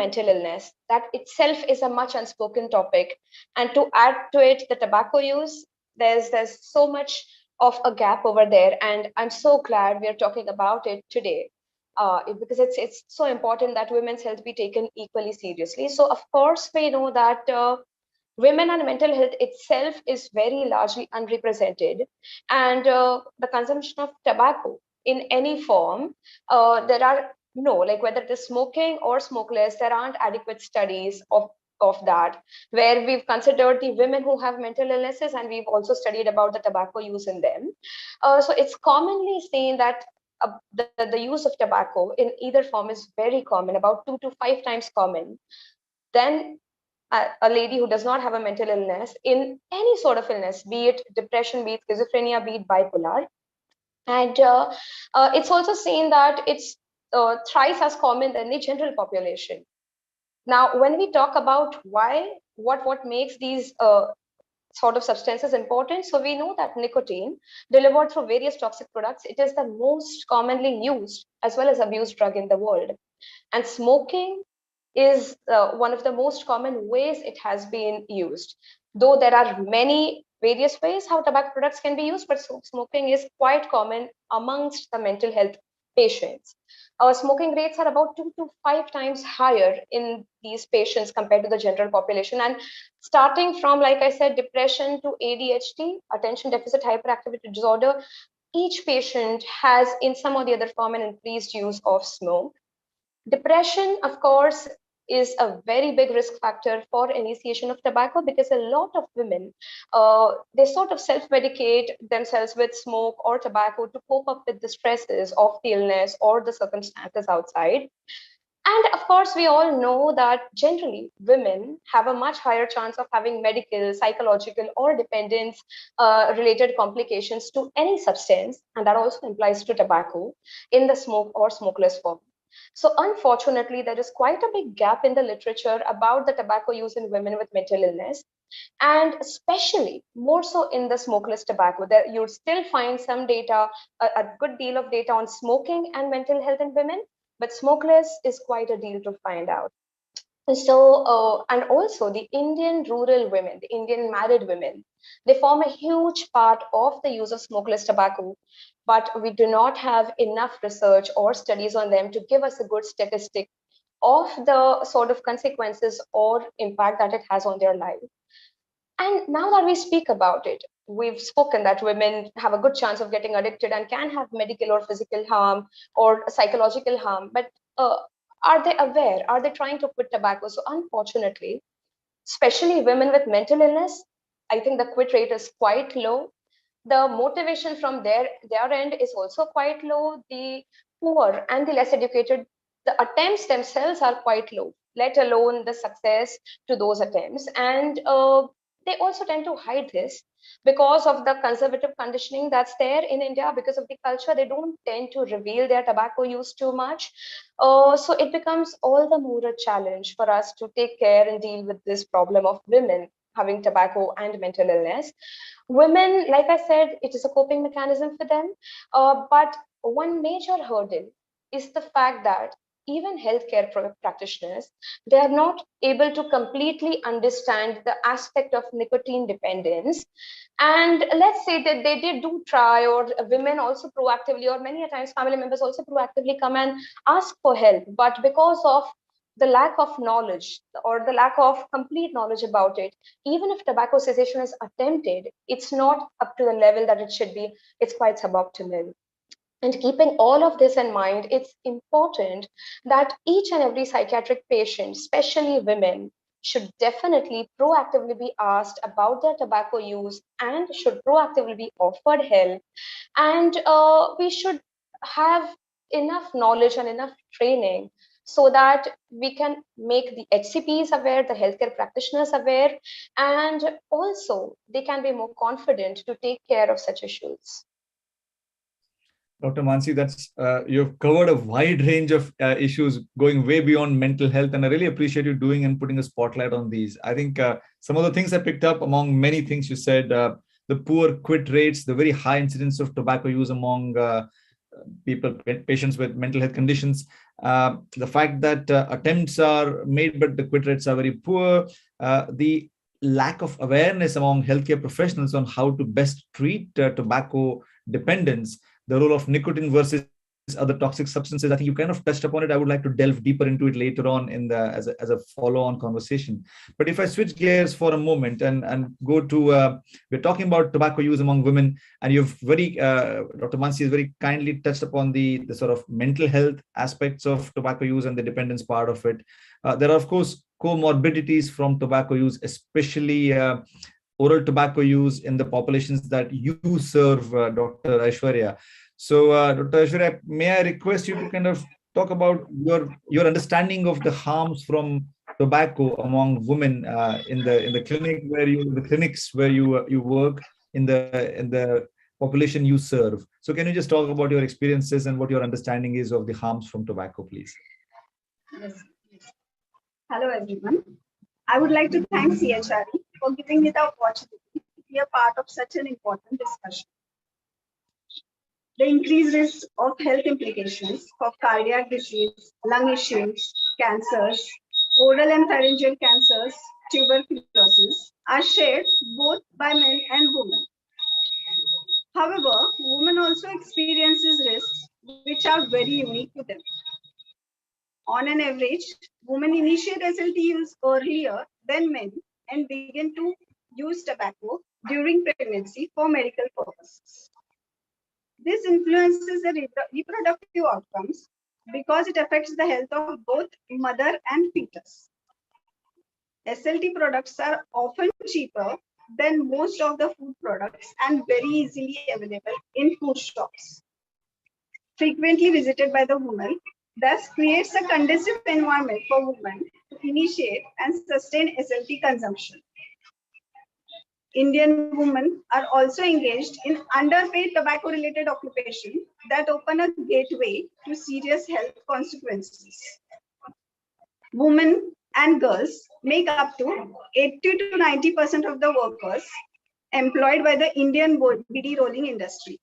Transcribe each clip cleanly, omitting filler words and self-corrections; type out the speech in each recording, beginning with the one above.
mental illness. That itself is a much unspoken topic. And to add to it, the tobacco use, there's so much of a gap over there. And I'm so glad we are talking about it today. Because it's so important that women's health be taken equally seriously. So of course we know that women and mental health itself is very largely unrepresented, and the consumption of tobacco in any form, there are no, like whether it is smoking or smokeless, there aren't adequate studies of that, where we've considered the women who have mental illnesses, and we've also studied about the tobacco use in them. So it's commonly seen that the use of tobacco in either form is very common, about 2 to 5 times common than a lady who does not have a mental illness in any sort of illness, be it depression, be it schizophrenia, be it bipolar. And it's also seen that it's thrice as common than the general population. Now, when we talk about why, what makes these sort of substances important, so we know that nicotine delivered through various toxic products, it is the most commonly used as well as abused drug in the world. And smoking is one of the most common ways it has been used. Though there are many various ways how tobacco products can be used, but smoking is quite common amongst the mental health patients. Our smoking rates are about 2 to 5 times higher in these patients compared to the general population. And starting from, like I said, depression to ADHD, attention deficit hyperactivity disorder, each patient has in some or the other form an increased use of smoke. Depression, of course, is a very big risk factor for initiation of tobacco, because a lot of women, they sort of self-medicate themselves with smoke or tobacco to cope up with the stresses of the illness or the circumstances outside. And of course, we all know that generally women have a much higher chance of having medical, psychological, or dependence related complications to any substance, and that also implies to tobacco, in the smoke or smokeless form. So unfortunately, there is quite a big gap in the literature about the tobacco use in women with mental illness, and especially more so in the smokeless tobacco. There you'll still find some data, a good deal of data on smoking and mental health in women, but smokeless is quite a deal to find out. So, and also the Indian rural women, the Indian married women, they form a huge part of the use of smokeless tobacco, but we do not have enough research or studies on them to give us a good statistic of the sort of consequences or impact that it has on their life. And now that we speak about it, we've spoken that women have a good chance of getting addicted and can have medical or physical harm or psychological harm. But are they aware? Are they trying to quit tobacco? So unfortunately, especially women with mental illness, I think the quit rate is quite low. The motivation from their end is also quite low. The poor and the less educated, the attempts themselves are quite low, let alone the success to those attempts. And they also tend to hide this because of the conservative conditioning that's there in India, because of the culture. They don't tend to reveal their tobacco use too much. So it becomes all the more a challenge for us to take care and deal with this problem of women having tobacco and mental illness. Women, like I said, it is a coping mechanism for them. But one major hurdle is the fact that even healthcare practitioners, they are not able to completely understand the aspect of nicotine dependence. And let's say that they did do try, or women also proactively, or many a times family members also proactively come and ask for help. But because of the lack of knowledge or the lack of complete knowledge about it, even if tobacco cessation is attempted, it's not up to the level that it should be. It's quite suboptimal. And keeping all of this in mind, it's important that each and every psychiatric patient, especially women, should definitely proactively be asked about their tobacco use and should proactively be offered help. And we should have enough knowledge and enough training so that we can make the HCPs aware, the healthcare practitioners aware, and also they can be more confident to take care of such issues. Dr. Mansi, that's you've covered a wide range of issues going way beyond mental health, and I really appreciate you doing and putting a spotlight on these. I think some of the things I picked up among many things you said, the poor quit rates, the very high incidence of tobacco use among patients with mental health conditions. The fact that attempts are made, but the quit rates are very poor. The lack of awareness among healthcare professionals on how to best treat tobacco dependence, the role of nicotine versus other toxic substances. I think you kind of touched upon it. I would like to delve deeper into it later on in the as a follow-on conversation. But if I switch gears for a moment and go to we're talking about tobacco use among women, and you've Dr. Mansi has very kindly touched upon the sort of mental health aspects of tobacco use and the dependence part of it. There are, of course, comorbidities from tobacco use, especially oral tobacco use in the populations that you serve, Dr. Aishwarya. So, Dr. Aishwarya, may I request you to kind of talk about your understanding of the harms from tobacco among women in the clinics where you work, in the population you serve. So, can you just talk about your experiences and what your understanding is of the harms from tobacco, please? Yes. Hello, everyone. I would like to thank CHRE for giving me the opportunity to be a part of such an important discussion. The increased risk of health implications of cardiac disease, lung issues, cancers, oral and pharyngeal cancers, tuberculosis are shared both by men and women. However, women also experiences risks which are very unique to them. On an average, women initiate SLT use earlier than men and begin to use tobacco during pregnancy for medical purposes. This influences the reproductive outcomes because it affects the health of both mother and fetus. SLT products are often cheaper than most of the food products and very easily available in food shops. Frequently visited by the woman, thus creates a conducive environment for women to initiate and sustain SLT consumption. Indian women are also engaged in underpaid tobacco-related occupation that open a gateway to serious health consequences. Women and girls make up to 80 to 90% of the workers employed by the Indian BD rolling industry.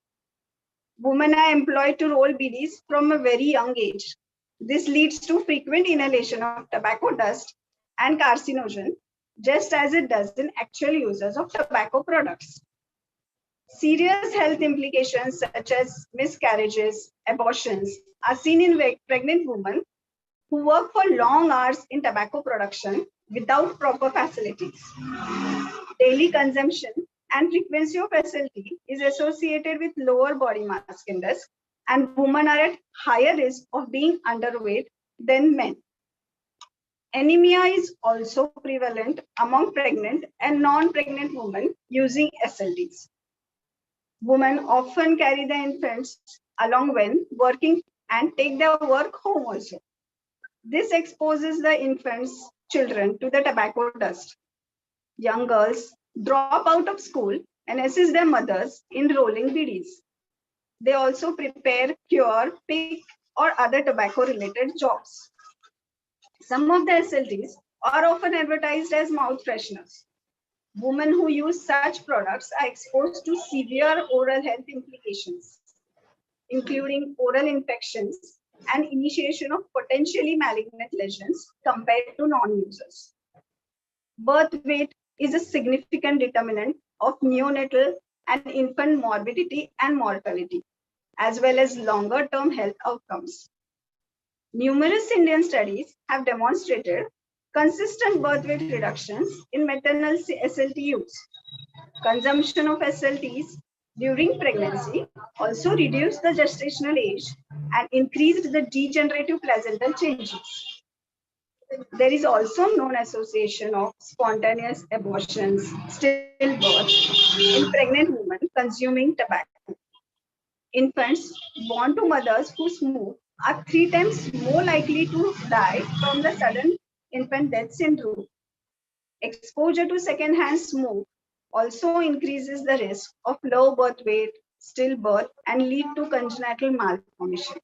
Women are employed to roll BDs from a very young age. This leads to frequent inhalation of tobacco dust and carcinogen, just as it does in actual users of tobacco products. Serious health implications such as miscarriages, abortions are seen in pregnant women who work for long hours in tobacco production without proper facilities. Daily consumption and frequency of SLT is associated with lower body mass index, and women are at higher risk of being underweight than men. Anemia is also prevalent among pregnant and non-pregnant women using SLTs. Women often carry the infants along when working and take their work home also. This exposes the infants' children to the tobacco dust. Young girls drop out of school and assist their mothers in rolling BDs. They also prepare, cure, pick, or other tobacco-related jobs. Some of the SLTs are often advertised as mouth fresheners. Women who use such products are exposed to severe oral health implications, including oral infections and initiation of potentially malignant lesions compared to non-users. Birth weight is a significant determinant of neonatal and infant morbidity and mortality, as well as longer-term health outcomes. Numerous Indian studies have demonstrated consistent birth weight reductions in maternal SLT use. Consumption of SLTs during pregnancy also reduced the gestational age and increased the degenerative placental changes. There is also known association of spontaneous abortions, stillbirth in pregnant women consuming tobacco. Infants born to mothers who smoke are 3 times more likely to die from the sudden infant death syndrome. Exposure to secondhand smoke also increases the risk of low birth weight, stillbirth, and lead to congenital malformation.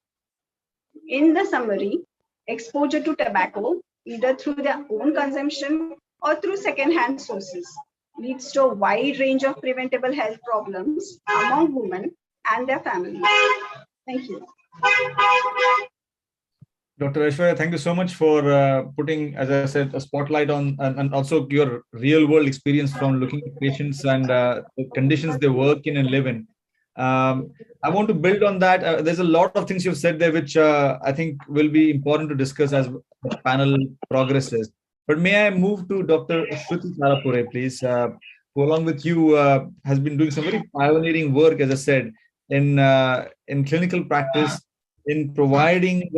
In the summary, exposure to tobacco, either through their own consumption or through secondhand sources, leads to a wide range of preventable health problems among women and their families. Thank you. Dr. Aishwarya, thank you so much for putting, as I said, a spotlight on and also your real world experience from looking at patients and the conditions they work in and live in. I want to build on that. There's a lot of things you've said there, which I think will be important to discuss as the panel progresses. But may I move to Dr. Shruti Sarapure, please, who along with you has been doing some very pioneering work, as I said, in clinical practice, in providing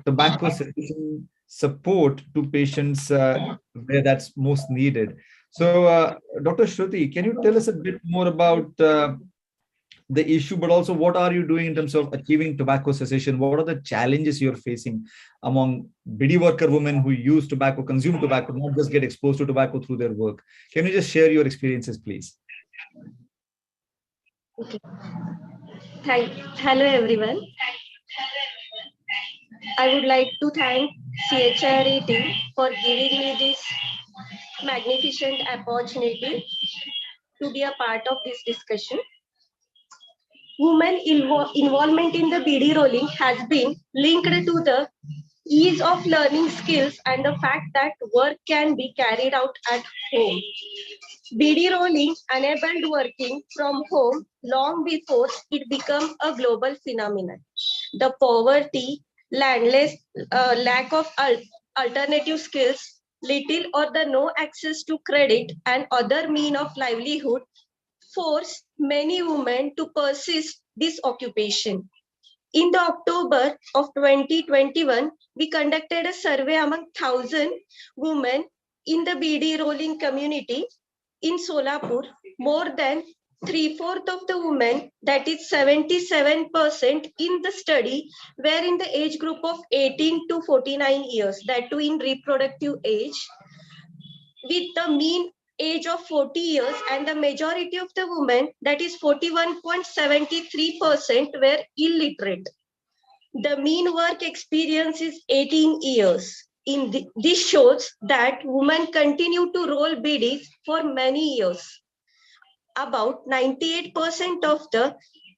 tobacco cessation support to patients where that's most needed. So, Dr. Shruti, can you tell us a bit more about the issue, but also what are you doing in terms of achieving tobacco cessation? What are the challenges you're facing among BD worker women who use tobacco, consume tobacco, not just get exposed to tobacco through their work? Can you just share your experiences, please? Okay. Hello, everyone. I would like to thank CHRA team for giving me this magnificent opportunity to be a part of this discussion. Women involvement in the BD rolling has been linked to the ease of learning skills and the fact that work can be carried out at home. BD rolling enabled working from home long before it became a global phenomenon. The poverty, landless, lack of alternative skills, little or the no access to credit and other means of livelihood force many women to persist this occupation. In the October of 2021, we conducted a survey among 1,000 women in the BD rolling community in Solapur. More than 3/4 of the women, that is 77% in the study, were in the age group of 18 to 49 years, that too in reproductive age, with the mean age of 40 years, and the majority of the women, that is 41.73%, were illiterate. The mean work experience is 18 years. This shows that women continue to roll BDs for many years. About 98% of the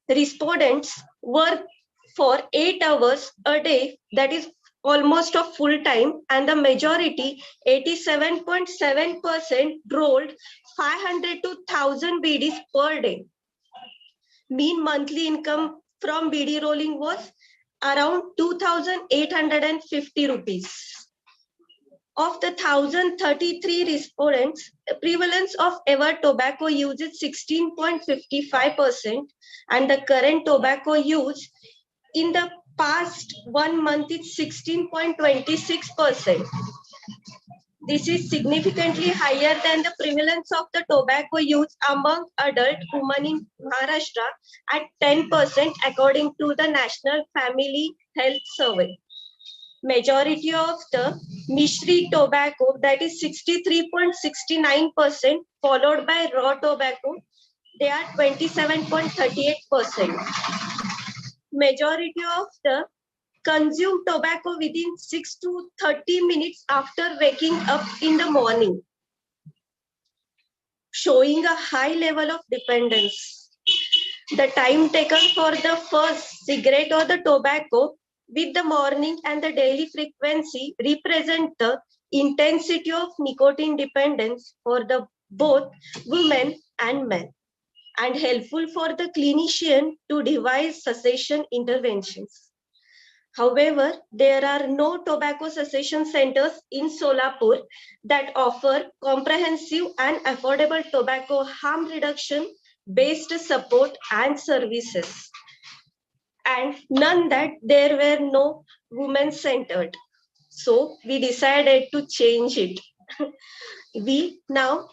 respondents work for 8 hours a day, that is almost a full time, and the majority, 87.7%, rolled 500 to 1,000 BDs per day. Mean monthly income from BD rolling was around 2,850 rupees. Of the 1,033 respondents, the prevalence of ever tobacco use is 16.55%, and the current tobacco use in the past 1 month is 16.26%. This is significantly higher than the prevalence of the tobacco use among adult women in Maharashtra at 10%, according to the National Family Health Survey. Majority of the Mishri tobacco, that is 63.69%, followed by raw tobacco, they are 27.38%. Majority of the consume tobacco within 6 to 30 minutes after waking up in the morning, showing a high level of dependence. The time taken for the first cigarette or the tobacco with the morning and the daily frequency represent the intensity of nicotine dependence for the both women and men, and helpful for the clinician to devise cessation interventions. However, there are no tobacco cessation centers in Solapur that offer comprehensive and affordable tobacco harm reduction based support and services. And none that there were no women centered. So we decided to change it. We now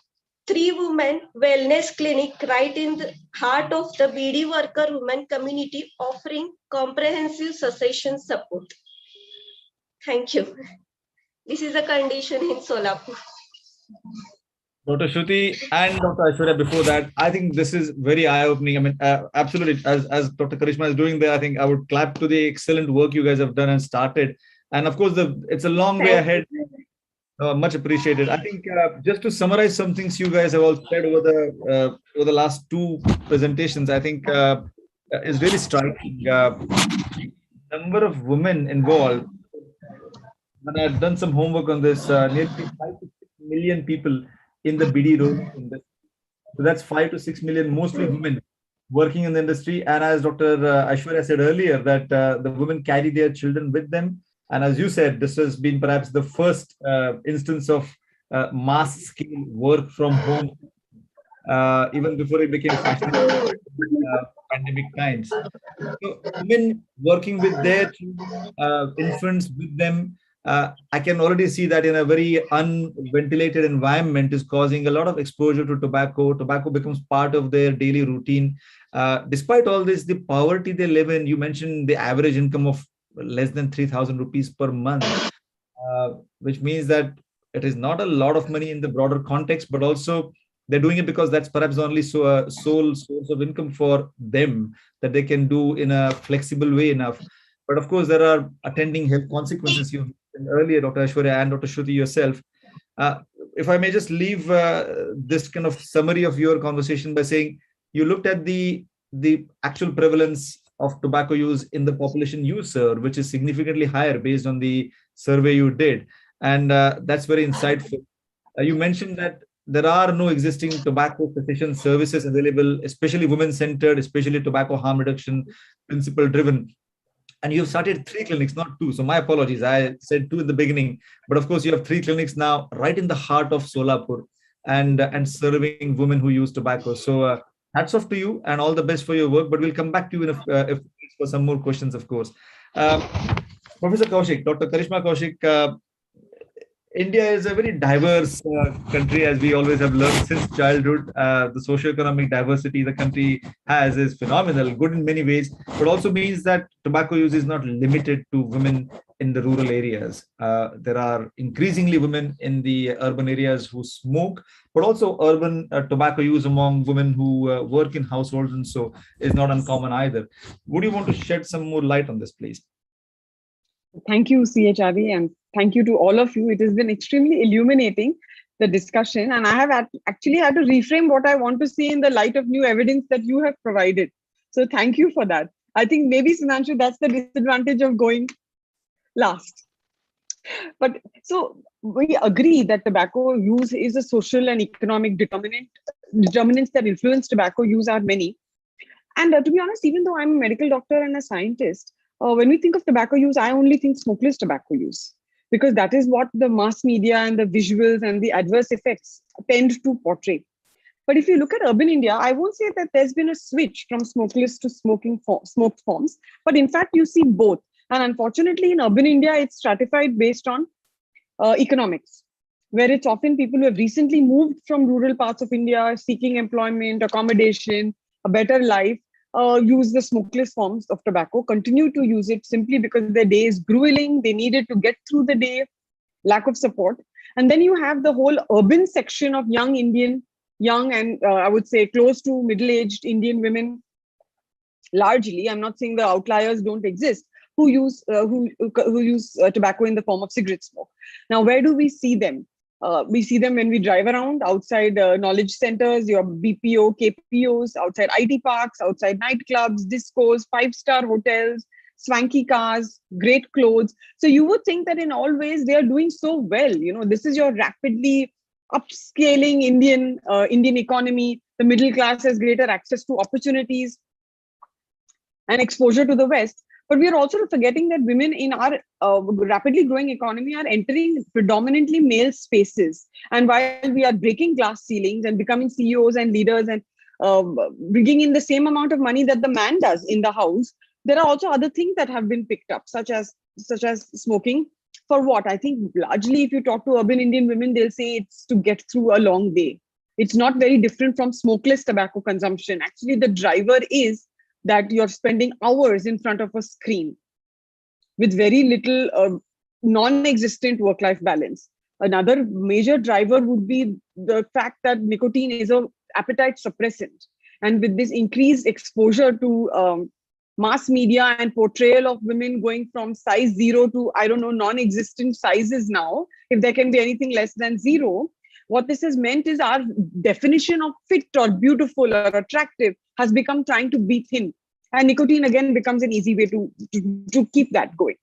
3 women wellness clinic right in the heart of the BD worker women community, offering comprehensive cessation support. Thank you. This is a condition in Solapur. Dr. Shruti and Dr. Aishwarya, before that, I think this is very eye-opening. I mean, absolutely, as Dr. Karishma is doing there, I think I would clap to the excellent work you guys have done and started. And of course, it's a long way ahead. Much appreciated. I think just to summarize some things you guys have all said over the last 2 presentations, I think is really striking. Number of women involved, and I've done some homework on this, nearly 5 to 6 million people in the BD role industry. So that's 5 to 6 million, mostly women working in the industry. And as Dr. Aishwarya said earlier, that the women carry their children with them. And as you said, this has been perhaps the first instance of mass scale work from home, even before it became fashionable pandemic times. So women working with their children, infants with them, I can already see that in a very unventilated environment is causing a lot of exposure to tobacco. Tobacco becomes part of their daily routine. Despite all this, the poverty they live in, you mentioned the average income of less than 3,000 rupees per month, which means that it is not a lot of money in the broader context, but also they're doing it because that's perhaps the only sole source of income for them that they can do in a flexible way enough. But of course, there are attending health consequences. You mentioned earlier, Dr. Aishwarya and Dr. Shruti yourself. If I may just leave this kind of summary of your conversation by saying you looked at the actual prevalence of tobacco use in the population you serve, which is significantly higher based on the survey you did. And that's very insightful. You mentioned that there are no existing tobacco cessation services available, especially women-centered, especially tobacco harm reduction principle-driven. And you've started 3 clinics, not 2. So my apologies. I said 2 in the beginning, but of course you have 3 clinics now, right in the heart of Solapur, and serving women who use tobacco. So hats off to you, and all the best for your work. But we'll come back to you if for some more questions, of course. Professor Kaushik, Dr. Karishma Kaushik. India is a very diverse country, as we always have learned since childhood. The socioeconomic diversity the country has is phenomenal, good in many ways, but also means that tobacco use is not limited to women in the rural areas. There are increasingly women in the urban areas who smoke, but also urban tobacco use among women who work in households, and so is not uncommon either. Would you want to shed some more light on this, please? Thank you, CHRV, and thank you to all of you. It has been extremely illuminating, the discussion, and I have actually had to reframe what I want to see in the light of new evidence that you have provided. So thank you for that. I think maybe, Sudhanshu, that's the disadvantage of going last. But so we agree that tobacco use is a social and economic determinants that influence tobacco use are many. And to be honest, even though I'm a medical doctor and a scientist, when we think of tobacco use, I only think smokeless tobacco use, because that is what the mass media and the visuals and the adverse effects tend to portray. But if you look at urban India, I won't say that there's been a switch from smokeless to smoked forms, but in fact, you see both. And unfortunately, in urban India, it's stratified based on economics, where it's often people who have recently moved from rural parts of India, seeking employment, accommodation, a better life, use the smokeless forms of tobacco, continue to use it simply because their day is grueling, they needed to get through the day, lack of support. And then you have the whole urban section of young and I would say close to middle-aged Indian women, largely, I'm not saying the outliers don't exist, who use tobacco in the form of cigarette smoke. Now, where do we see them? We see them when we drive around outside knowledge centers, your BPO, KPOs, outside IT parks, outside nightclubs, discos, 5-star hotels, swanky cars, great clothes. So you would think that in all ways they are doing so well. You know, this is your rapidly upscaling Indian economy. The middle class has greater access to opportunities and exposure to the West. But we are also forgetting that women in our rapidly growing economy are entering predominantly male spaces. And while we are breaking glass ceilings and becoming CEOs and leaders and bringing in the same amount of money that the man does in the house, there are also other things that have been picked up, such as smoking. For what? I think largely, if you talk to urban Indian women, they'll say it's to get through a long day. It's not very different from smokeless tobacco consumption. Actually, the driver is that you're spending hours in front of a screen with very little non-existent work-life balance. Another major driver would be the fact that nicotine is an appetite suppressant. And with this increased exposure to mass media and portrayal of women going from size 0 to, I don't know, non-existent sizes now, if there can be anything less than 0, what this has meant is our definition of fit or beautiful or attractive has become trying to be thin. And nicotine again becomes an easy way to keep that going.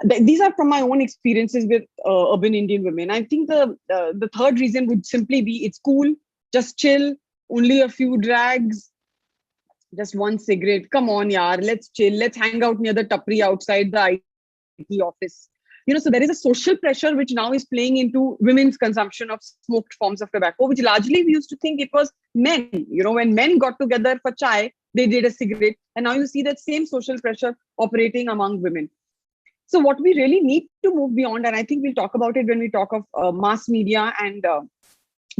These are from my own experiences with urban Indian women. I think the third reason would simply be it's cool, just chill, only a few drags, just one cigarette. Come on, yaar, let's chill. Let's hang out near the tapri outside the IT office. So there is a social pressure which now is playing into women's consumption of smoked forms of tobacco, which largely we used to think it was men. When men got together for chai, they did a cigarette. And now you see that same social pressure operating among women. So what we really need to move beyond, and I think we'll talk about it when we talk of mass media and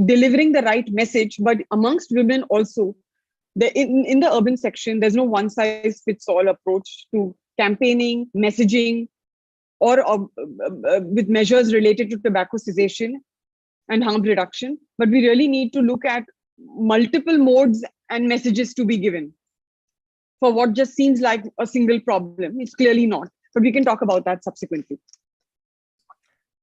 delivering the right message, but amongst women also, in the urban section, there's no one size fits all approach to campaigning, messaging, or with measures related to tobacco cessation and harm reduction. But we really need to look at multiple modes and messages to be given for what just seems like a single problem. It's clearly not, but we can talk about that subsequently.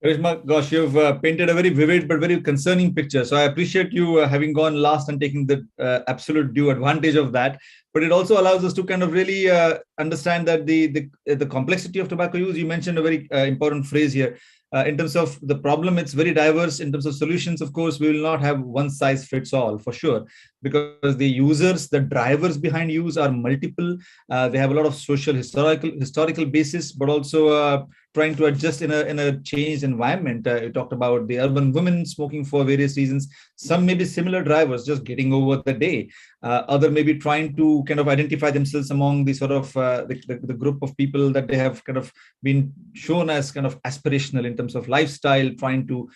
Karishma, gosh, you've painted a very vivid but very concerning picture. So I appreciate you having gone last and taking the absolute due advantage of that. But it also allows us to kind of really understand that the complexity of tobacco use. You mentioned a very important phrase here. In terms of the problem, it's very diverse. In terms of solutions, of course, we will not have one size fits all for sure, because the users, the drivers behind use are multiple. They have a lot of social, historical basis, but also trying to adjust in a changed environment. You talked about the urban women smoking for various reasons. Some may be similar drivers, just getting over the day. Other may be trying to kind of identify themselves among the sort of the group of people that they have kind of been shown as kind of aspirational in terms of lifestyle, trying to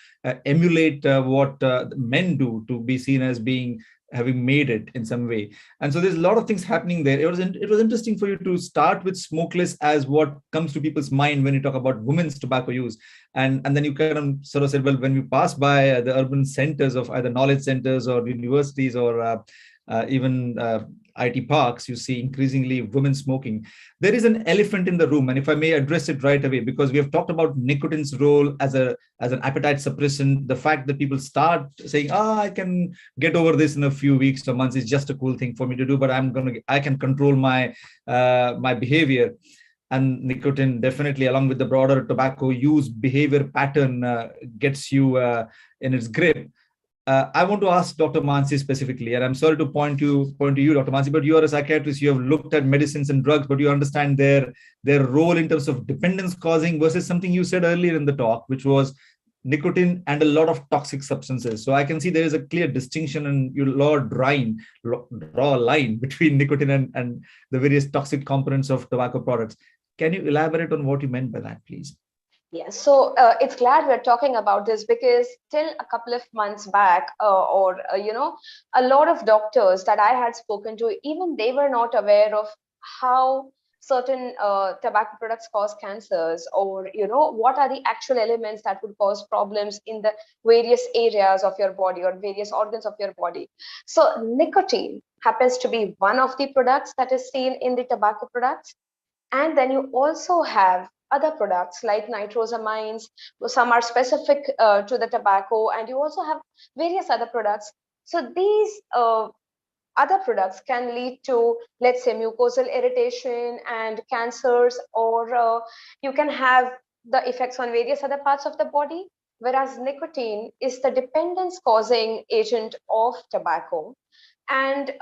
emulate what men do to be seen as having made it in some way. And so there's a lot of things happening there. It was interesting for you to start with smokeless as what comes to people's mind when you talk about women's tobacco use. And then you kind of sort of said, well, when we pass by the urban centers of either knowledge centers or universities or even IT parks, you see increasingly women smoking. There is an elephant in the room, and if I may address it right away, because we have talked about nicotine's role as an appetite suppressant. The fact that people start saying, I can get over this in a few weeks or months, is just a cool thing for me to do, but I can control my my behavior. And nicotine definitely, along with the broader tobacco use behavior pattern, gets you in its grip. I want to ask Dr. Mansi specifically, and I'm sorry to point to you, Dr. Mansi, but you are a psychiatrist. You have looked at medicines and drugs, but you understand their role in terms of dependence causing versus something you said earlier in the talk, which was nicotine and a lot of toxic substances. So I can see there is a clear distinction, and you draw a line between nicotine and the various toxic components of tobacco products. Can you elaborate on what you meant by that, please? Yeah, so it's glad we're talking about this, because till a couple of months back, a lot of doctors that I had spoken to, even they were not aware of how certain tobacco products cause cancers, or what are the actual elements that would cause problems in the various areas of your body or various organs of your body. So nicotine happens to be one of the products that is seen in the tobacco products. And then you also have other products like nitrosamines. Some are specific to the tobacco, and you also have various other products. So these other products can lead to, let's say, mucosal irritation and cancers, or you can have the effects on various other parts of the body, whereas nicotine is the dependence causing agent of tobacco. And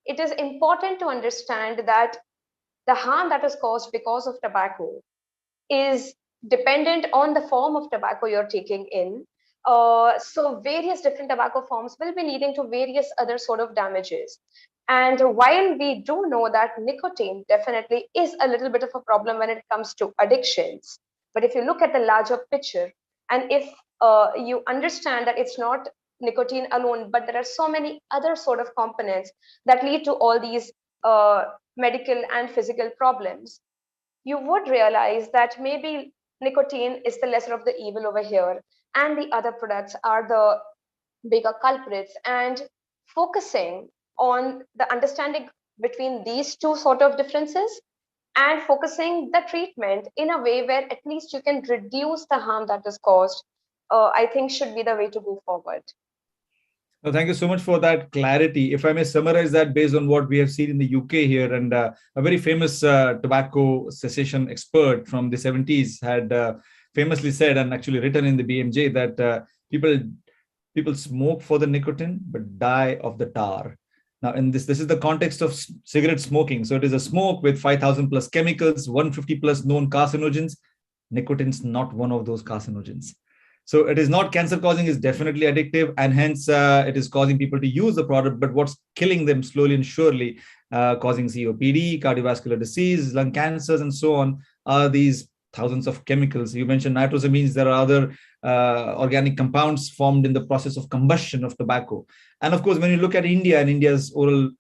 it is important to understand that the harm that is caused because of tobacco is dependent on the form of tobacco you're taking in. So various different tobacco forms will be leading to various other sort of damages. And while we do know that nicotine definitely is a little bit of a problem when it comes to addictions, but if you look at the larger picture, and if you understand that it's not nicotine alone, but there are so many other sort of components that lead to all these medical and physical problems, you would realize that maybe nicotine is the lesser of the evil over here, and the other products are the bigger culprits. And focusing on the understanding between these two sort of differences and focusing the treatment in a way where at least you can reduce the harm that is caused, I think should be the way to go forward. No, thank you so much for that clarity. If I may summarize that based on what we have seen in the UK here, and a very famous tobacco cessation expert from the 70s had famously said, and actually written in the BMJ, that people smoke for the nicotine but die of the tar. Now, in this is the context of cigarette smoking. So it is a smoke with 5,000 plus chemicals, 150 plus known carcinogens. Nicotine's not one of those carcinogens. So it is not cancer causing, is definitely addictive, and hence it is causing people to use the product. But what's killing them slowly and surely, causing COPD, cardiovascular disease, lung cancers, and so on, are these thousands of chemicals. You mentioned nitrosamines. There are other organic compounds formed in the process of combustion of tobacco. And of course, when you look at India and India's oral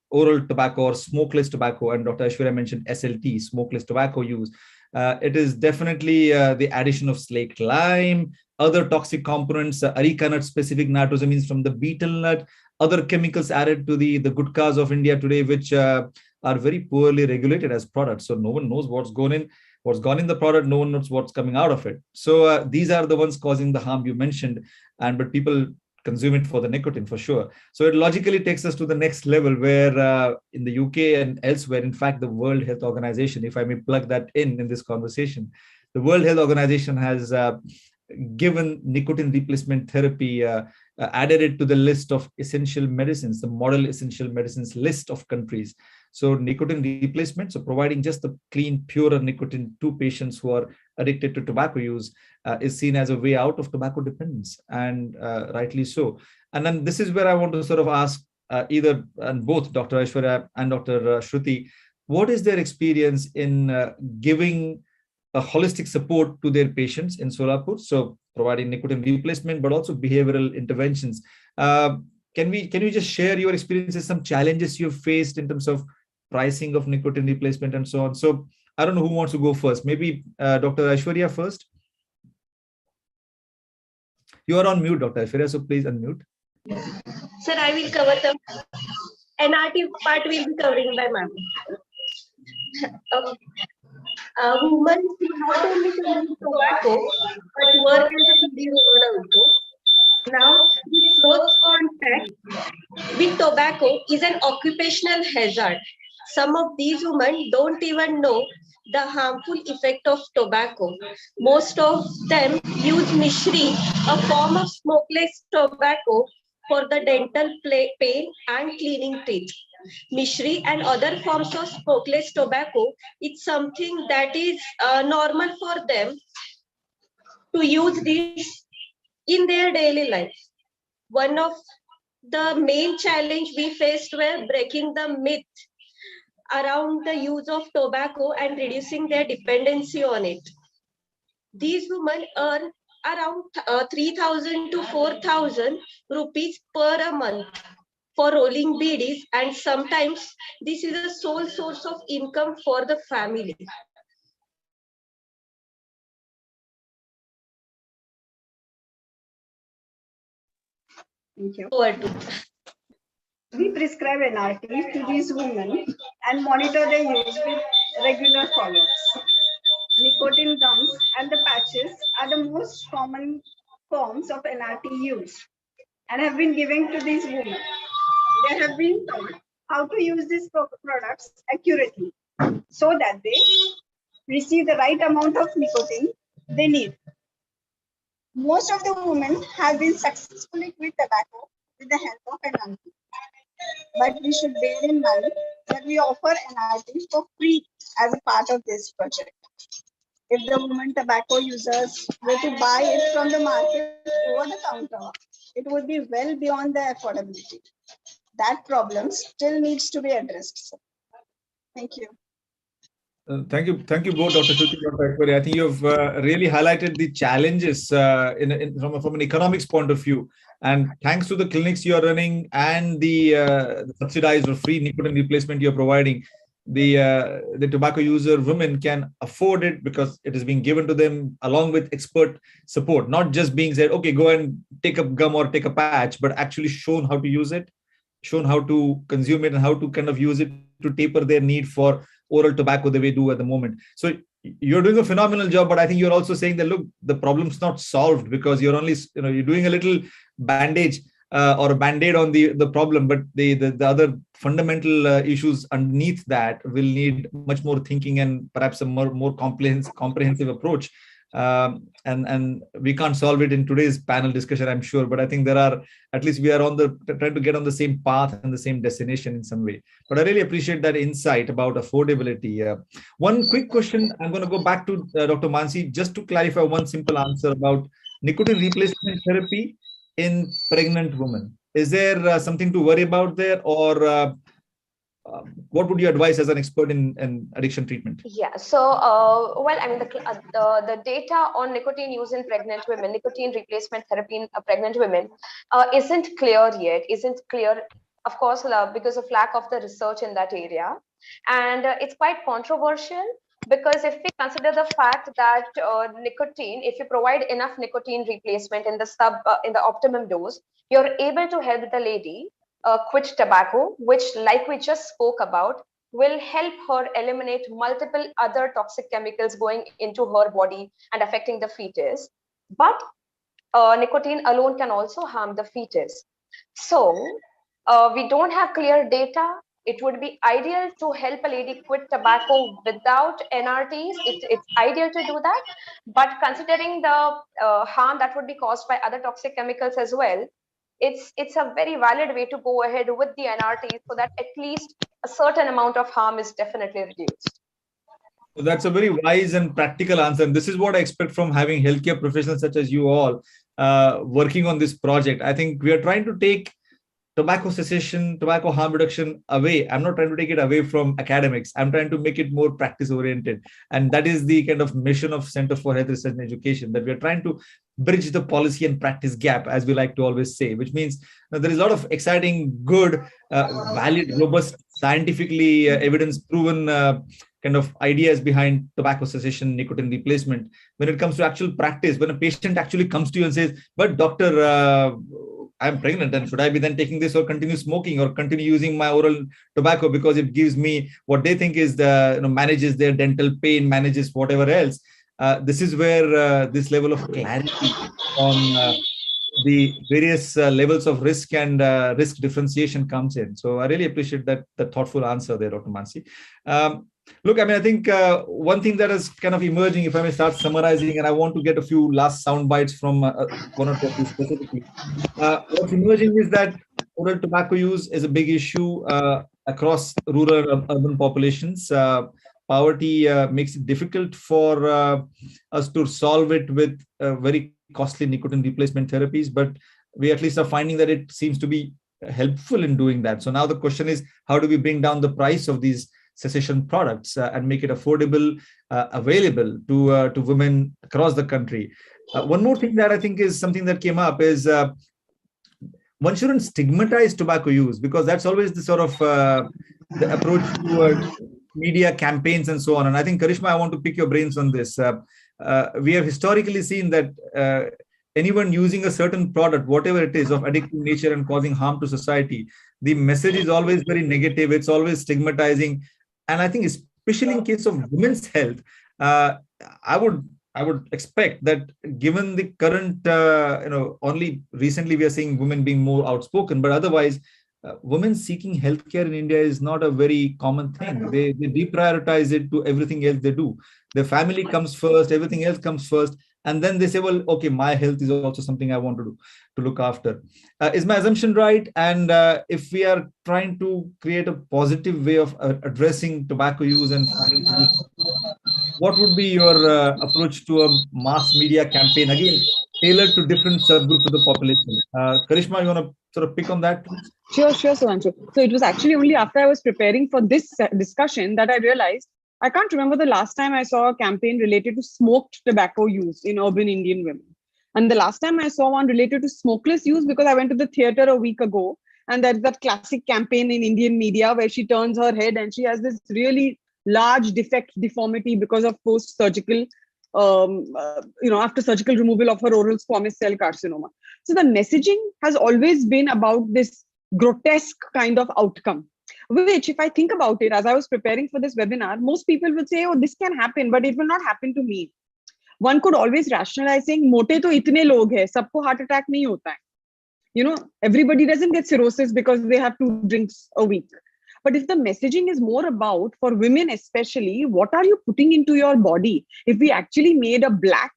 tobacco or smokeless tobacco, and Dr. Aishwarya mentioned SLT, smokeless tobacco use, it is definitely the addition of slaked lime, other toxic components, areca nut specific nitrosamines from the betel nut, other chemicals added to the gutkhas of India today, which are very poorly regulated as products. So no one knows what's gone in the product. No one knows what's coming out of it. So these are the ones causing the harm you mentioned, but people consume it for the nicotine for sure. So it logically takes us to the next level, where in the UK and elsewhere, in fact, the World Health Organization, if I may plug that in this conversation, the World Health Organization has given nicotine replacement therapy, added it to the list of essential medicines, the model essential medicines list of countries. So nicotine replacement, so providing just the clean, pure nicotine to patients who are addicted to tobacco use, is seen as a way out of tobacco dependence, and rightly so. And then this is where I want to sort of ask either and both Dr. Aishwarya and Dr. Shruti, what is their experience in giving a holistic support to their patients in Solapur? So providing nicotine replacement, but also behavioral interventions. Can you just share your experiences, some challenges you've faced in terms of pricing of nicotine replacement and so on? So I don't know who wants to go first. Maybe Dr. Aishwarya first. You are on mute, Dr. Aishwarya, so please unmute. Sir, I will cover the NRT part will be covering by ma'am. Women not only consume tobacco, but work as a BD roller also. Now, close contact with tobacco is an occupational hazard. Some of these women don't even know the harmful effect of tobacco. Most of them use mishri, a form of smokeless tobacco, for the dental pain and cleaning teeth. Mishri and other forms of smokeless tobacco, it's something that is normal for them to use this in their daily life. One of the main challenge we faced were breaking the myth around the use of tobacco and reducing their dependency on it. These women earn around 3,000 to 4,000 rupees per a month for rolling BDs, and sometimes this is a sole source of income for the family. Thank you. Over to We prescribe NRT to these women and monitor their use with regular follow-ups. Nicotine gums and the patches are the most common forms of NRT used and have been given to these women. They have been taught how to use these products accurately so that they receive the right amount of nicotine they need. Most of the women have been successfully quit tobacco with the help of NRT. But we should bear in mind that we offer NRT for free as a part of this project. If the women tobacco users were to buy it from the market over the counter, it would be well beyond their affordability. That problem still needs to be addressed. Thank you. Thank you both, Dr. Shruti, Dr. Aishwarya. I think you've really highlighted the challenges from an economics point of view. And thanks to the clinics you are running and the subsidized or free nicotine replacement you're providing, the tobacco user women can afford it because it is being given to them along with expert support, not just being said, okay, go and take a gum or take a patch, but actually shown how to use it, shown how to consume it, and how to kind of use it to taper their need for oral tobacco the way we do at the moment. So you're doing a phenomenal job, but I think you're also saying that, look, the problem's not solved because you're only, you're doing a little bandage or a band-aid on the problem, but the other fundamental issues underneath that will need much more thinking and perhaps a more comprehensive approach. And we can't solve it in today's panel discussion, I'm sure, but I think at least we are trying to get on the same path and the same destination in some way. But I really appreciate that insight about affordability. One quick question, I'm going to go back to Dr. Mansi, just to clarify one simple answer about nicotine replacement therapy in pregnant women. Is there something to worry about there, or what would you advise as an expert in addiction treatment? Yeah, so well, I mean, the data on nicotine use in pregnant women, nicotine replacement therapy in pregnant women, isn't clear yet. Isn't clear, of course, because of lack of the research in that area, and it's quite controversial. Because if we consider the fact that nicotine, if you provide enough nicotine replacement in the optimum dose, you're able to help the lady quit tobacco, which, like we just spoke about, will help her eliminate multiple other toxic chemicals going into her body and affecting the fetus. But nicotine alone can also harm the fetus. So we don't have clear data. It would be ideal to help a lady quit tobacco without NRTs. It's ideal to do that. But considering the harm that would be caused by other toxic chemicals as well, it's a very valid way to go ahead with the NRTs so that at least a certain amount of harm is definitely reduced. So that's a very wise and practical answer. And this is what I expect from having healthcare professionals such as you all working on this project. I think we are trying to take tobacco cessation, tobacco harm reduction away. I'm not trying to take it away from academics. I'm trying to make it more practice oriented. And that is the kind of mission of Center for Health Research and Education, that we are trying to bridge the policy and practice gap, as we like to always say, which means there is a lot of exciting, good, valid, robust, scientifically evidence proven kind of ideas behind tobacco cessation, nicotine replacement. When it comes to actual practice, when a patient actually comes to you and says, but doctor, I'm pregnant, and should I be then taking this or continue smoking or continue using my oral tobacco because it gives me what they think is manages their dental pain, manages whatever else. This is where this level of clarity on the various levels of risk and risk differentiation comes in. So I really appreciate that thoughtful answer there, Dr. Mansi. Look, I mean, I think one thing that is kind of emerging, if I may start summarizing, and I want to get a few last sound bites from one or two specifically. What's emerging is that oral tobacco use is a big issue across rural and urban populations. Poverty makes it difficult for us to solve it with very costly nicotine replacement therapies, but we at least are finding that it seems to be helpful in doing that. So now the question is, how do we bring down the price of these cessation products and make it affordable, available to women across the country? One more thing that I think is something that came up is one shouldn't stigmatize tobacco use, because that's always the sort of the approach to media campaigns and so on. And I think, Karishma, I want to pick your brains on this. We have historically seen that anyone using a certain product, whatever it is, of addictive nature and causing harm to society, the message is always very negative. It's always stigmatizing. And I think especially in case of women's health, I would expect that given the current, only recently we are seeing women being more outspoken, but otherwise, women seeking healthcare in India is not a very common thing. They deprioritize it to everything else they do. Their family comes first, everything else comes first. And then they say, well, okay, my health is also something I want to do, to look after. Is my assumption right? And if we are trying to create a positive way of addressing tobacco use and what would be your approach to a mass media campaign, again, tailored to different subgroups of the population? Karishma, you want to sort of pick on that? Sure, Sudhanshu. So it was actually only after I was preparing for this discussion that I realized I can't remember the last time I saw a campaign related to smoked tobacco use in urban Indian women. And the last time I saw one related to smokeless use, because I went to the theater a week ago, and there's that classic campaign in Indian media where she turns her head and she has this really large deformity because of post-surgical, after surgical removal of her oral squamous cell carcinoma. So the messaging has always been about this grotesque kind of outcome, which, if I think about it, as I was preparing for this webinar, most people would say, oh, this can happen, but it will not happen to me. One could always rationalize saying, mote to itne log hai, sabko heart attack nahi hota hai. everybody doesn't get cirrhosis because they have 2 drinks a week. But if the messaging is more about, for women especially, what are you putting into your body? If we actually made a black,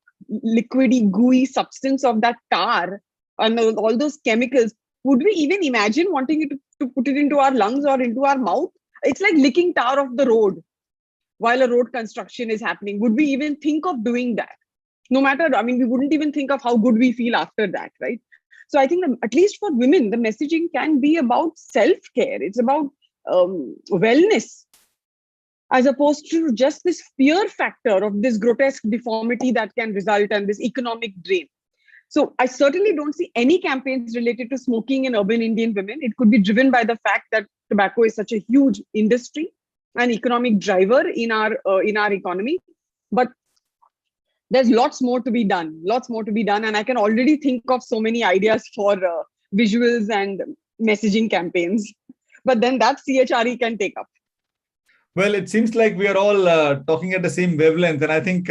liquidy, gooey substance of that tar and all those chemicals, would we even imagine wanting it to put it into our lungs or into our mouth? It's like licking tar off the road while a road construction is happening. Would we even think of doing that? No matter, we wouldn't even think of how good we feel after that, right? So I think that at least for women, the messaging can be about self-care. It's about wellness, as opposed to just this fear factor of this grotesque deformity that can result and this economic drain. So I certainly don't see any campaigns related to smoking in urban Indian women. It could be driven by the fact that tobacco is such a huge industry and economic driver in our economy. But there's lots more to be done, and I can already think of so many ideas for visuals and messaging campaigns. But then that CHRE can take up. Well, it seems like we are all talking at the same wavelength, and I think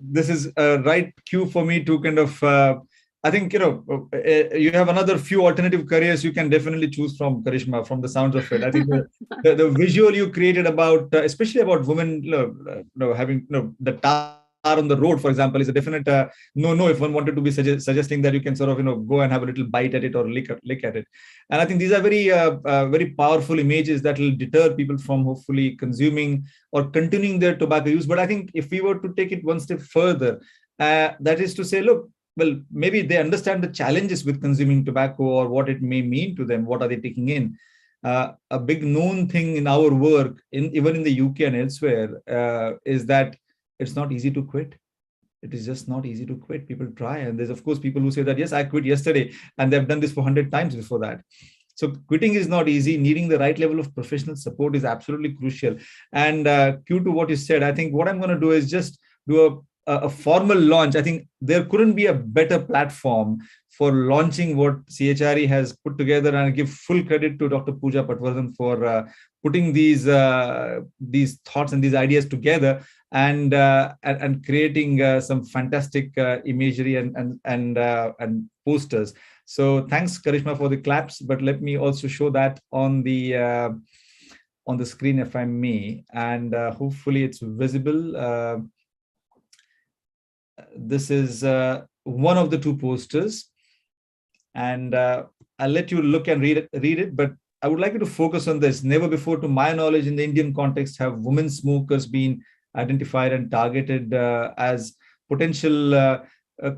this is a right cue for me to kind of. I think you have another few alternative careers you can definitely choose from, Karishma. From the sounds of it, I think the visual you created about, especially about women, having the tar on the road, for example, is a definite no. If one wanted to be suggesting that you can sort of go and have a little bite at it or lick at it, and I think these are very very powerful images that will deter people from hopefully consuming or continuing their tobacco use. But I think if we were to take it one step further, that is to say, look, well, maybe they understand the challenges with consuming tobacco or what it may mean to them. What are they taking in? A big known thing in our work, even in the UK and elsewhere, is that it's not easy to quit. It is just not easy to quit. People try. And there's, of course, people who say that, yes, I quit yesterday, and they've done this for 100 times before that. So quitting is not easy. Needing the right level of professional support is absolutely crucial. And cue to what you said, I think what I'm going to do is just do a formal launch. I think there couldn't be a better platform for launching what CHRE has put together, and I give full credit to Dr. Pooja Patwardhan for putting these thoughts and these ideas together and creating some fantastic imagery and posters. So thanks, Karishma, for the claps. But let me also show that on the screen, if I may, and hopefully it's visible. This is one of the 2 posters, and I'll let you look and read it. But I would like you to focus on this. Never before, to my knowledge, in the Indian context, have women smokers been identified and targeted as potential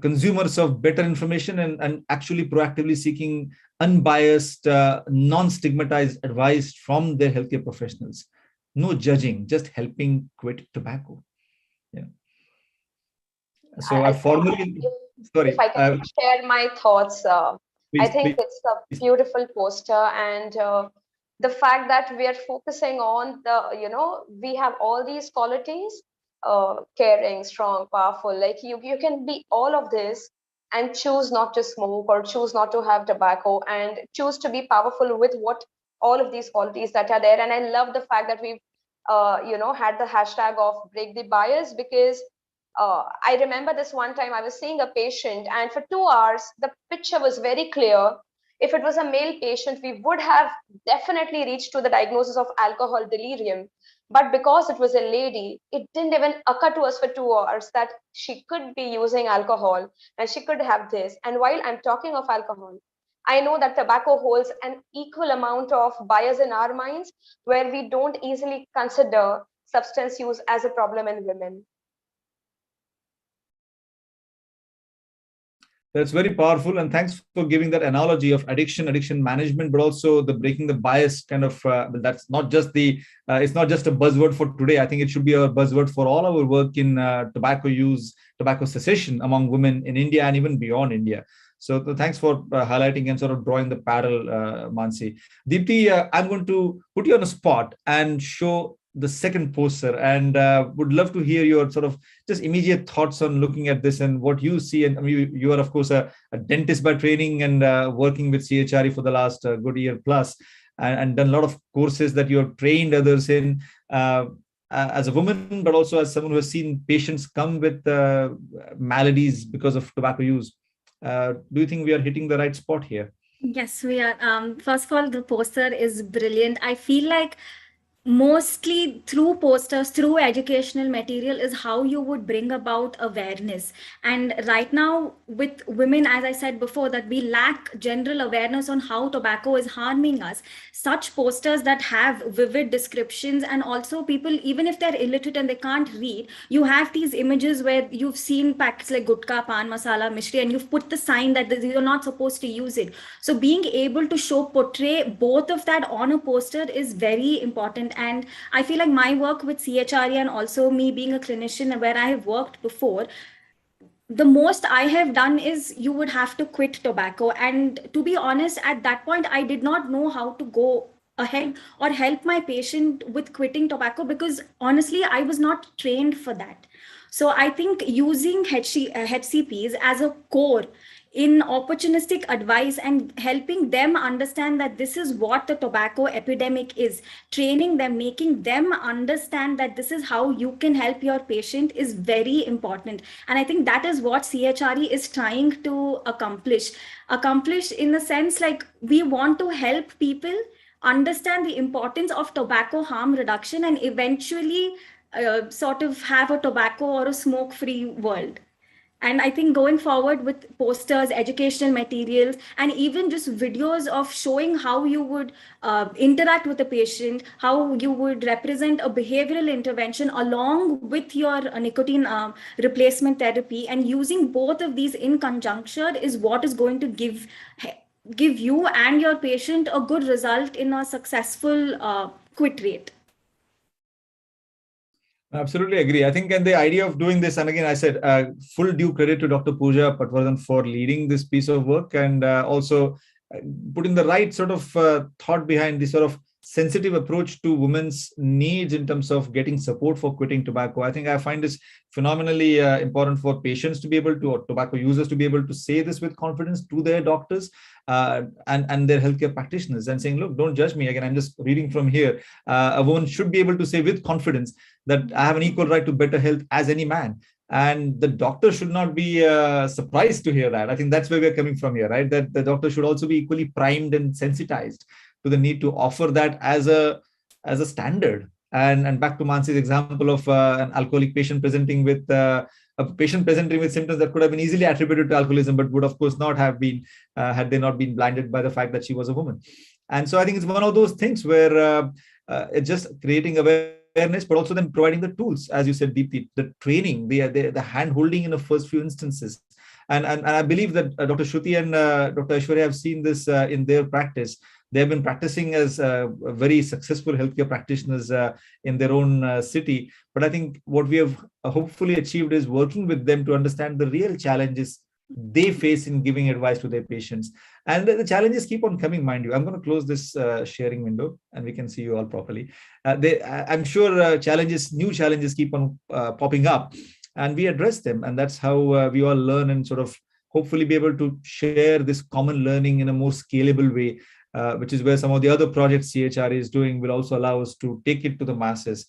consumers of better information and actually proactively seeking unbiased, non-stigmatized advice from their healthcare professionals. No judging, just helping quit tobacco. Yeah. So I formally, sorry. If I can share my thoughts, please, I think it's a beautiful poster, and the fact that we are focusing on we have all these qualities, caring, strong, powerful. Like you can be all of this and choose not to smoke or choose not to have tobacco and choose to be powerful with what all of these qualities that are there. And I love the fact that we've had the hashtag of break the bias, because I remember this one time I was seeing a patient, and for 2 hours, the picture was very clear. If it was a male patient, we would have definitely reached to the diagnosis of alcohol delirium. But because it was a lady, it didn't even occur to us for 2 hours that she could be using alcohol and she could have this. And while I'm talking of alcohol, I know that tobacco holds an equal amount of bias in our minds, where we don't easily consider substance use as a problem in women. That's very powerful, and thanks for giving that analogy of addiction management, but also the breaking the bias kind of. That's not just it's not just a buzzword for today. I think it should be a buzzword for all our work in tobacco use, tobacco cessation among women in India and even beyond India. So thanks for highlighting and sort of drawing the parallel, Mansi. Deepti, I'm going to put you on a spot and show the second poster, and would love to hear your sort of just immediate thoughts on looking at this and what you see. And I mean, you are, of course, a dentist by training and working with CHRE for the last good year plus, and done a lot of courses that you have trained others in as a woman, but also as someone who has seen patients come with maladies because of tobacco use. Do you think we are hitting the right spot here? Yes, we are. First of all, the poster is brilliant. I feel like mostly through posters, through educational material is how you would bring about awareness. And right now with women, as I said before, that we lack general awareness on how tobacco is harming us. Such posters that have vivid descriptions, and also people, even if they're illiterate and they can't read, you have these images where you've seen packets like gutka, pan masala, mishri, and you've put the sign that you're not supposed to use it. So being able to portray both of that on a poster is very important. And I feel like my work with CHRE and also me being a clinician where I have worked before, the most I have done is you would have to quit tobacco. And to be honest, at that point, I did not know how to go ahead or help my patient with quitting tobacco, because honestly, I was not trained for that. So I think using HCPs as a core in opportunistic advice and helping them understand that this is what the tobacco epidemic is, training them, making them understand that this is how you can help your patient is very important. And I think that is what CHRE is trying to accomplish in the sense, like, we want to help people understand the importance of tobacco harm reduction and eventually sort of have a tobacco or a smoke-free world. And I think going forward with posters, educational materials, and even just videos of showing how you would interact with the patient, how you would represent a behavioral intervention along with your nicotine replacement therapy, and using both of these in conjunction is what is going to give you and your patient a good result in a successful quit rate. Absolutely agree. I think, and the idea of doing this, and again, I said full due credit to Dr. Pooja Patwardhan for leading this piece of work, and also putting the right sort of thought behind this sort of sensitive approach to women's needs in terms of getting support for quitting tobacco. I think I find this phenomenally important for patients to be able to, or tobacco users to be able to say this with confidence to their doctors and their healthcare practitioners, and saying, look, don't judge me. Again, I'm just reading from here. A woman should be able to say with confidence that I have an equal right to better health as any man. And the doctor should not be surprised to hear that. I think that's where we're coming from here, right? That the doctor should also be equally primed and sensitized to the need to offer that as a standard. And back to Mansi's example of an alcoholic patient presenting with symptoms that could have been easily attributed to alcoholism, but would of course not have been had they not been blinded by the fact that she was a woman. And so I think it's one of those things where it's just creating awareness, but also then providing the tools, as you said, Deepti, the training, the hand holding in the first few instances. And I believe that Dr. Shruti and Dr. Aishwarya have seen this in their practice. They have been practicing as very successful healthcare practitioners in their own city. But I think what we have hopefully achieved is working with them to understand the real challenges they face in giving advice to their patients. And the challenges keep on coming, mind you. I'm going to close this sharing window and we can see you all properly. I'm sure new challenges keep on popping up, and we address them. And that's how we all learn and sort of hopefully be able to share this common learning in a more scalable way, which is where some of the other projects CHRE is doing will also allow us to take it to the masses,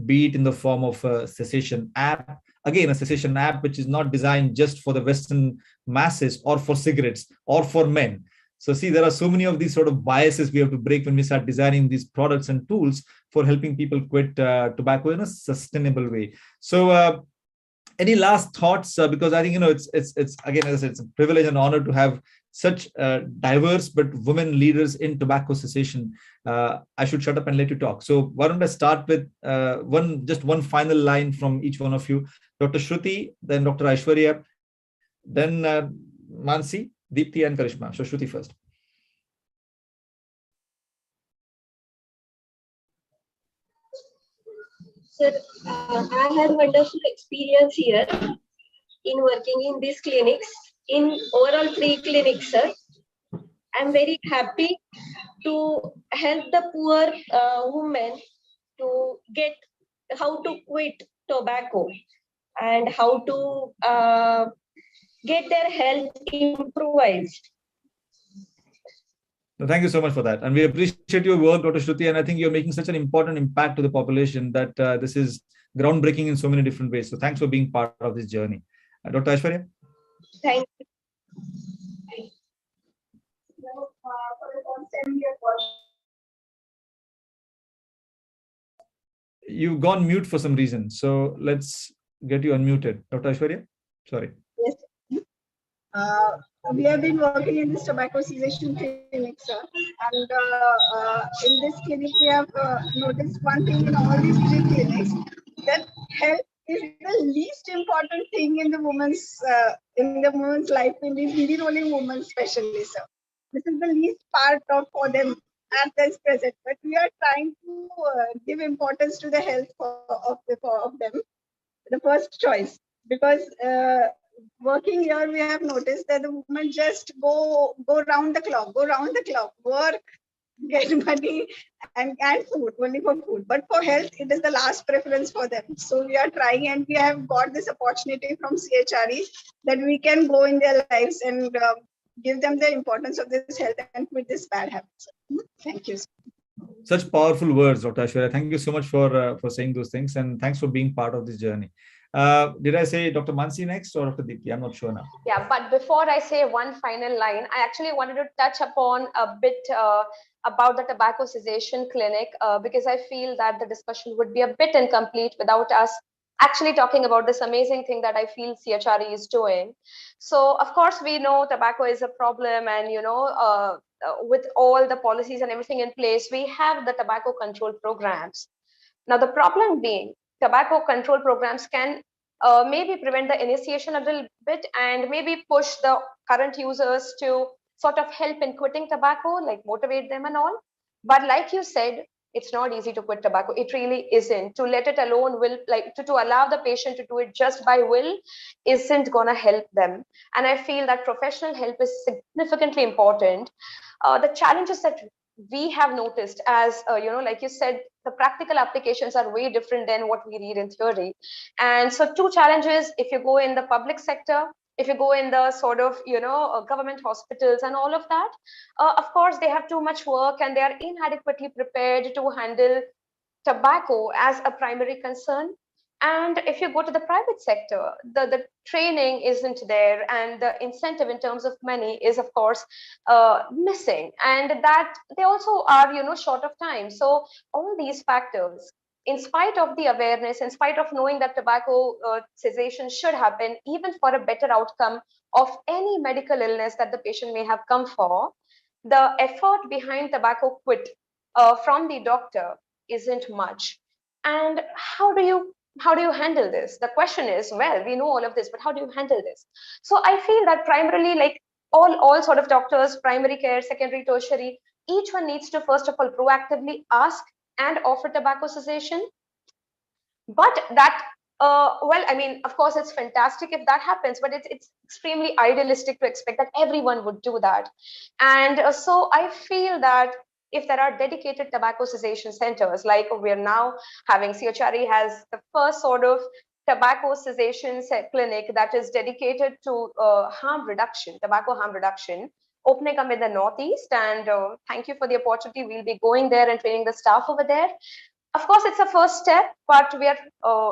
be it in the form of a cessation app. Again, a cessation app which is not designed just for the Western masses or for cigarettes or for men. So see, there are so many of these sort of biases we have to break when we start designing these products and tools for helping people quit tobacco in a sustainable way. So any last thoughts? Because I think, it's again, as I said, it's a privilege and honor to have such diverse but women leaders in tobacco cessation. I should shut up and let you talk. So why don't I start with one final line from each one of you. Dr. Shruti, then Dr. Aishwarya, then Mansi, Deepti, and Karishma. So Shruti first. Sir, I had wonderful experience here in working in these clinics, in overall 3 clinics, sir. I'm very happy to help the poor women to get how to quit tobacco and how to get their health improvised. Thank you so much for that. And we appreciate your work, Dr. Shruti. And I think you're making such an important impact to the population that this is groundbreaking in so many different ways. So thanks for being part of this journey. Dr. Aishwarya? Thank you. send me a call. You've gone mute for some reason. So let's get you unmuted. Dr. Aishwarya? Sorry. Yes. We have been working in this tobacco cessation clinic, sir. And in this clinic, we have noticed one thing in all these 3 clinics, that health is the least important thing in the woman's life, in the BD rolling woman especially, sir. This is the least part for them at this present. But we are trying to give importance to the health of them, the first choice, because working here, we have noticed that the women just go round the clock, work, get money, and food, only for food. But for health, it is the last preference for them. So we are trying, and we have got this opportunity from CHRE that we can go in their lives and give them the importance of this health and quit this bad habits. Thank you. Such powerful words, Dr. Aishwarya. Thank you so much for saying those things, and thanks for being part of this journey. Did I say Dr. Mansi next or Dr. Deepti? I'm not sure now. Yeah, but before I say one final line, I actually wanted to touch upon a bit about the tobacco cessation clinic because I feel that the discussion would be a bit incomplete without us actually talking about this amazing thing that I feel CHRE is doing. So, of course, we know tobacco is a problem, and with all the policies and everything in place, we have the tobacco control programs. Now, the problem being, tobacco control programs can maybe prevent the initiation a little bit and maybe push the current users to sort of help in quitting tobacco, like motivate them and all. But like you said, it's not easy to quit tobacco. It really isn't. To let it alone will, like to allow the patient to do it just by will isn't gonna help them. And I feel that professional help is significantly important. The challenges that we have noticed as, like you said, the practical applications are way different than what we read in theory. And so 2 challenges, if you go in the public sector, if you go in the sort of, government hospitals and all of that, of course, they have too much work and they are inadequately prepared to handle tobacco as a primary concern. And if you go to the private sector, the training isn't there, and the incentive in terms of money is, of course, missing. And that they also are, short of time. So all these factors, in spite of the awareness, in spite of knowing that tobacco cessation should happen, even for a better outcome of any medical illness that the patient may have come for, the effort behind tobacco quit from the doctor isn't much. And how do you handle this? The question is, well, we know all of this, but how do you handle this? So I feel that primarily, like all sort of doctors, primary care, secondary, tertiary, each one needs to first of all proactively ask and offer tobacco cessation. But that, well, I mean, of course, it's fantastic if that happens, but it's extremely idealistic to expect that everyone would do that. And so I feel that if there are dedicated tobacco cessation centers, like we're now having, CHRE has the first sort of tobacco cessation clinic that is dedicated to tobacco harm reduction, opening up in the Northeast. And thank you for the opportunity. We'll be going there and training the staff over there. Of course, it's a first step, but we are,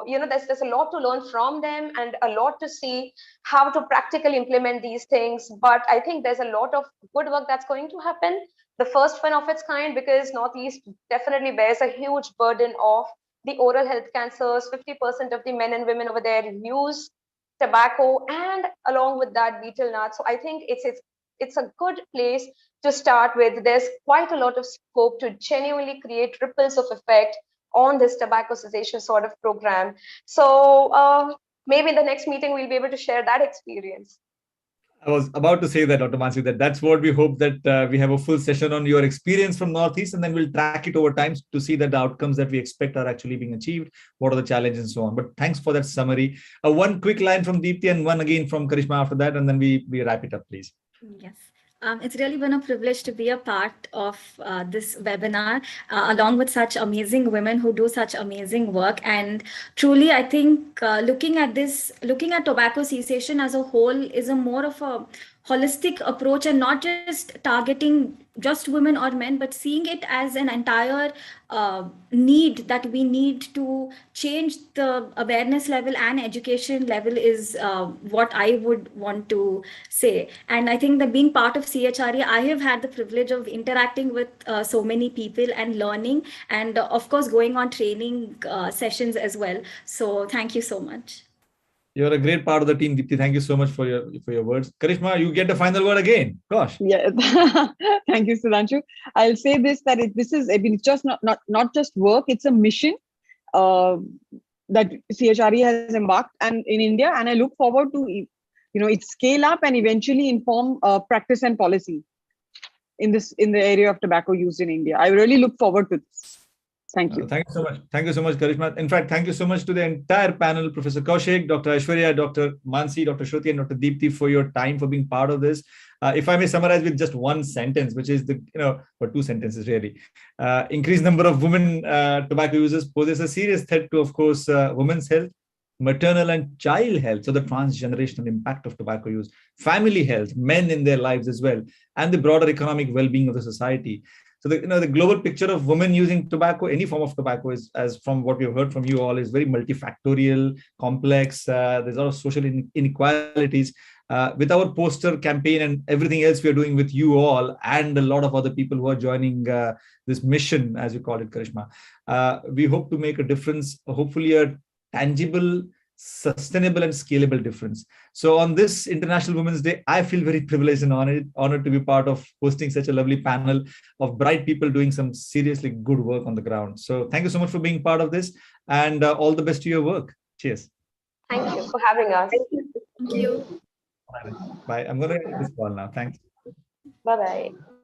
there's a lot to learn from them and a lot to see how to practically implement these things. But I think there's a lot of good work that's going to happen. The first one of its kind, because Northeast definitely bears a huge burden of the oral health cancers. 50% of the men and women over there use tobacco, and along with that, betel nut. So I think it's a good place to start with. There's quite a lot of scope to genuinely create ripples of effect on this tobacco cessation sort of program. So maybe in the next meeting, we'll be able to share that experience. I was about to say that, Dr. Mansi, that's what we hope, that we have a full session on your experience from Northeast, and then we'll track it over time to see that the outcomes that we expect are actually being achieved, what are the challenges and so on. But thanks for that summary. One quick line from Deepti and one again from Karishma after that, and then we wrap it up, please. Yes. It's really been a privilege to be a part of this webinar, along with such amazing women who do such amazing work. And truly, I think looking at tobacco cessation as a whole is a more of a holistic approach and not just targeting just women or men, but seeing it as an entire need that we need to change the awareness level and education level is what I would want to say. And I think that being part of CHRE, I have had the privilege of interacting with so many people and learning, and of course going on training sessions as well. So thank you so much. You're a great part of the team, Deepti. Thank you so much for your words. Karishma, you get the final word again. Gosh. Yeah, thank you, Sudhanshu. I'll say this, that this is, I mean, it's just not just work, it's a mission that CHRE has embarked in India, and I look forward to it scale up and eventually inform practice and policy in the area of tobacco use in India. I really look forward to this. Thank you. Thank you so much. Thank you so much, Karishma. In fact, thank you so much to the entire panel, Professor Kaushik, Dr. Aishwarya, Dr. Mansi, Dr. Shruti, and Dr. Deepti, for your time, for being part of this. If I may summarize with just one sentence, which is or two sentences really. Increased number of women tobacco users poses a serious threat to, of course, women's health, maternal and child health, so the transgenerational impact of tobacco use, family health, men in their lives as well, and the broader economic well-being of the society. So the global picture of women using tobacco, any form of tobacco, is, as from what we've heard from you all, is very multifactorial, complex. There's a lot of social inequalities. With our poster campaign and everything else we are doing with you all and a lot of other people who are joining this mission, as you call it, Karishma, we hope to make a difference, hopefully a tangible, sustainable and scalable difference. So on this International Women's Day, I feel very privileged and honored to be part of hosting such a lovely panel of bright people doing some seriously good work on the ground. So thank you so much for being part of this, and all the best to your work. Cheers. Thank you for having us. Thank you. Bye. I'm going to end this call now. Thanks. Bye-bye.